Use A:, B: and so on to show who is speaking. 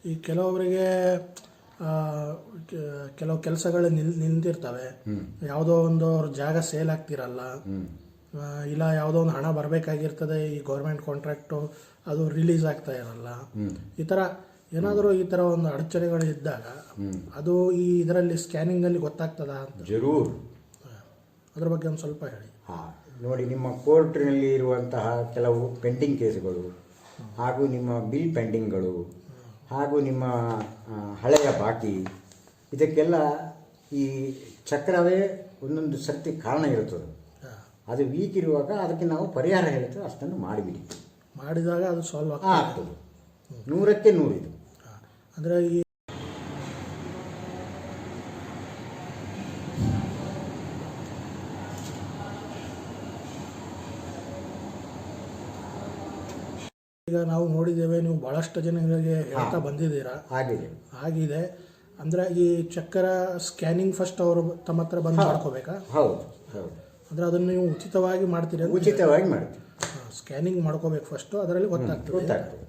A: ಈ ಕೆಲವೊಬ್ಬರಿಗೆ ಕೆಲವು ಕೆಲಸಗಳು ನಿಂತಿರ್ತವೆ, ಯಾವುದೋ ಒಂದು ಅವ್ರ ಜಾಗ ಸೇಲ್ ಆಗ್ತಿರಲ್ಲ, ಇಲ್ಲ ಯಾವುದೋ ಒಂದು ಹಣ ಬರಬೇಕಾಗಿರ್ತದೆ, ಈ ಗೌರ್ಮೆಂಟ್ ಕಾಂಟ್ರಾಕ್ಟು ಅದು ರಿಲೀಸ್ ಆಗ್ತಾ ಇರಲ್ಲ. ಈ ಥರ ಏನಾದರೂ ಈ ಥರ ಒಂದು ಅಡಚಣೆಗಳು ಇದ್ದಾಗ ಅದು ಈ ಇದರಲ್ಲಿ ಸ್ಕ್ಯಾನಿಂಗಲ್ಲಿ ಗೊತ್ತಾಗ್ತದ ಅಂತ.
B: ಜರೂರ್.
A: ಅದ್ರ ಬಗ್ಗೆ ಒಂದು ಸ್ವಲ್ಪ ಹೇಳಿ.
B: ನೋಡಿ, ನಿಮ್ಮ ಕೋರ್ಟ್ನಲ್ಲಿ ಇರುವಂತಹ ಕೆಲವು ಪೆಂಡಿಂಗ್ ಕೇಸುಗಳು ಹಾಗೂ ನಿಮ್ಮ ಬಿಲ್ ಪೆಂಡಿಂಗ್ಗಳು ಹಾಗೂ ನಿಮ್ಮ ಹಳೆಯ ಬಾಕಿ, ಇದಕ್ಕೆಲ್ಲ ಈ ಚಕ್ರವೇ ಒಂದೊಂದು ಸರ್ತಿ ಕಾರಣ ಇರುತ್ತದೆ. ಅದು ವೀಕ್ ಇರುವಾಗ ಅದಕ್ಕೆ ನಾವು ಪರಿಹಾರ ಹೇಳ್ತೇವೆ, ಅಷ್ಟನ್ನು
A: ಮಾಡಿದಾಗ ಅದು ಸಾಲ್ವ್
B: ಆಗ್ತದೆ. 100ಕ್ಕೆ 100 ಇದು.
A: ಅಂದರೆ ಈಗ ನಾವು ನೋಡಿದ್ದೇವೆ, ನೀವು ಬಹಳಷ್ಟು ಜನಗಳಿಗೆ ಹೇಳ್ತಾ ಬಂದಿದ್ದೀರಾ. ಆಗಿದೆ ಅಂದರೆ ಈ ಚಕ್ರ ಸ್ಕ್ಯಾನಿಂಗ್ ಫಸ್ಟ್ ಅವರು ತಮ್ಮ ಹತ್ರ ಬಂದು ಮಾಡ್ಕೋಬೇಕಾ?
B: ಹೌದು.
A: ಅಂದರೆ ಅದನ್ನು ನೀವು ಉಚಿತವಾಗಿ ಮಾಡ್ತೀರಿ?
B: ಉಚಿತವಾಗಿ ಮಾಡ್ತೀವಿ.
A: ಸ್ಕ್ಯಾನಿಂಗ್ ಮಾಡ್ಕೋಬೇಕು ಫಸ್ಟು, ಅದರಲ್ಲಿ ಗೊತ್ತಾಗ್ತದೆ.